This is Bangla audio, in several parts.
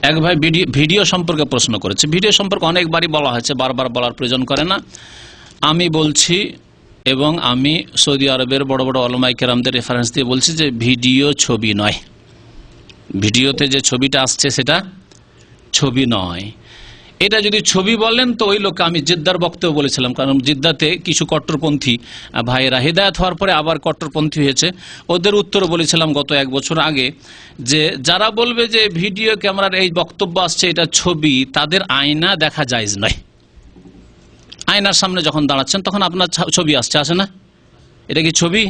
এক ভাই ভিডিও সম্পর্কে প্রশ্ন করেছে। ভিডিও সম্পর্কে অনেকবারই বলা হয়েছে, বারবার বলার প্রয়োজন করে না। আমি বলছি এবং আমি সৌদি আরবের বড় বড় ওলামায়ে কেরামদের রেফারেন্স দিয়ে বলছি যে ভিডিও ছবি নয়। ভিডিওতে যে ছবিটা আসছে সেটা ছবি নয়। এটা যদি ছবি বলেন তো ওই লোককে আমি জিদ্দার বক্তব্য বলেছিলাম, কারণ জিদ্দাতে কিছু কট্টরপন্থী ভাইয়েরা হিদায়াত হওয়ার পরে আবার কট্টরপন্থী হয়েছে, ওদের উত্তর বলেছিলাম গত 1 বছর আগে, যে যারা বলবে যে ভিডিও ক্যামেরার এই বক্তব্য আসছে এটা ছবি, তাদের আয়না দেখা জায়েজ নয়। আয়নার সামনে যখন দাঁড়াচ্ছেন তখন আপনার ছবি আসে না? এটা কি ছবি?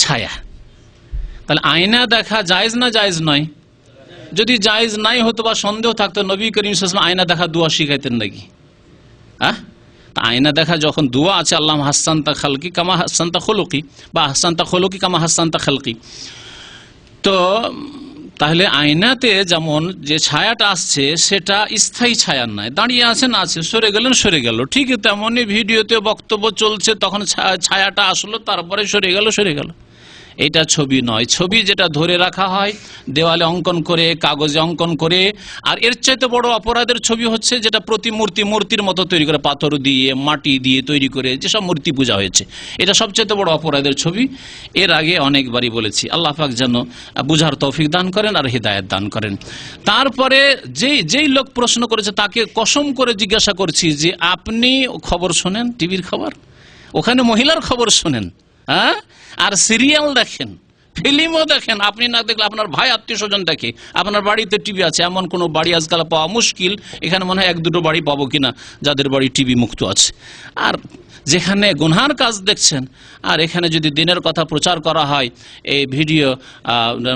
ছায়া। তাহলে আয়না দেখা জায়েজ না জায়েজ নয়? যদি জায়েজ নাই হতো বা সন্দেহ থাকতো, নবী করিম সাল্লাল্লাহু আলাইহি ওয়াসাল্লাম আয়না দেখা দোয়া শিখাইতেন নাকি? আয়না দেখা যখন দোয়া আছে, আল্লাহ হাসানতা খালকি কামা হাসানতা খুলুকি, বা হাসানতা খুলুকি কামা হাসানতা খালকি, তো তাহলে আয়নাতে যেমন যে ছায়াটা আসছে সেটা স্থায়ী ছায়া নয়, দাঁড়িয়ে আছেন আছে, সরে গেলেন সরে গেল। ঠিক তেমনই ভিডিওতে বক্তব্য চলছে, তখন ছায়াটা আসলো, তারপরে সরে গেল। এটা ছবি নয়। ছবি যেটা ধরে রাখা হয় দেওয়ালে অঙ্কন করে, কাগজে অঙ্কন করে, আর এর চাইতে বড় অপরাধের ছবি হচ্ছে যেটা মূর্তির মতো তৈরি করে, পাথর দিয়ে মাটি দিয়ে তৈরি করে যেসব মূর্তি পূজা হয়েছে, এটা সবচেয়ে বড় অপরাধের ছবি। এর আগে অনেকবারই বলেছি, আল্লাহ পাক যেন বুঝার তৌফিক দান করেন আর হিদায়াত দান করেন। তারপরে যেই লোক প্রশ্ন করেছে তাকে কসম করে জিজ্ঞাসা করছি যে আপনি খবর শোনেন, টিভির খবর, ওখানে মহিলার খবর শোনেন, আর সিরিয়াল দেখেন, ফিল্মও দেখেন, আপনি না দেখলে আপনার ভাই আত্মীয় স্বজন দেখে, আপনার বাড়িতে টিভি আছে, এমন কোন বাড়ি আজকাল পাওয়া মুশকিল, এখানে মনে হয় 1-2 বাড়ি পাবো কিনা যাদের বাড়ি টিভি মুক্ত আছে। আর যেখানে গুনহার কাজ দেখছেন, আর এখানে যদি দিনের কথা প্রচার করা হয় এই ভিডিও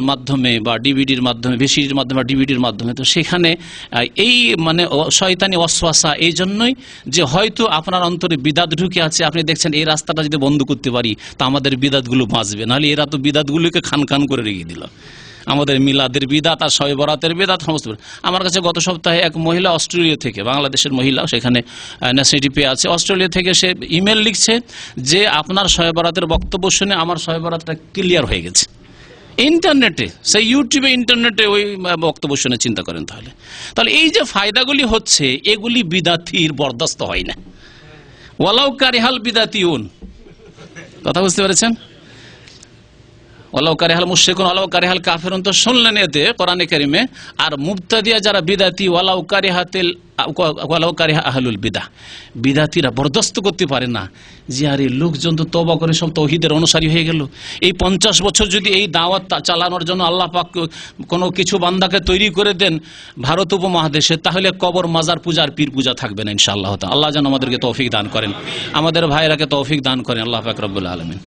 মাধ্যমে বা ডিভিডির মাধ্যমে, ভিসিডির মাধ্যমে, ডিভিডির মাধ্যমে, তো সেখানে এই মানে শয়তানি ওয়াসওয়াসা এই জন্যই যে হয়তো আপনার অন্তরে বিদাত ঢুকে আছে, আপনি দেখছেন এই রাস্তাটা যদি বন্ধ করতে পারি তা আমাদের বিদাতগুলো বাঁচবে, নাহলে এরা তো বিদাতগুলোকে খান করে রেখে দিল। আমাদের মিলাদের বিদাত আর শবে বরাতের বিদাত সমস্ত। আমার কাছে গত সপ্তাহে এক মহিলা অস্ট্রেলিয়া থেকে, বাংলাদেশের মহিলা, সেখানে ন্যাশনালিটি পেয়ে আছে, অস্ট্রেলিয়া থেকে সে ইমেল লিখছে যে আপনার শবে বরাতের বক্তব্য শুনে আমার শবে বরাতটা ক্লিয়ার হয়ে গেছে। ইন্টারনেটে, সেই ইউটিউবে, ইন্টারনেটে ওই বক্তব্য শুনে চিন্তা করেন। তাহলে এই যে ফায়দাগুলি হচ্ছে, এগুলি বিদাতির বরদাস্ত হয় না। ওয়ালাউ কারিহাল বিদাতিউন, কথা বুঝতে পেরেছেন? ওয়ালাউ কারিহাল মুশরিকুন ওয়ালাউ কারিহাল কাফিরুন, তো শুনলেন এতে কোরআনে কারিমে। আর মুবতাদিয়া যারা বিদাতি, ওয়ালাউ কারিহা আহলুল বিদা, বিদাতিরা বরদাস্ত করতে পারে না যে আরে লোকজন তো তওবা করে সব তাওহীদের অনুসারী হয়ে গেল। এই 50 বছর যদি এই দাওয়াত চালানোর জন্য আল্লাহ পাক কোনো কিছু বান্দাকে তৈরি করে দেন ভারত উপমহাদেশে, তাহলে কবর মাজার পূজার পীর পূজা থাকবে না ইনশাআল্লাহ। আল্লাহ যেন আমাদেরকে তৌফিক দান করেন, আমাদের ভাইয়েরাকে তৌফিক দান করেন, আল্লাহ পাক রব্বুল আলামিন।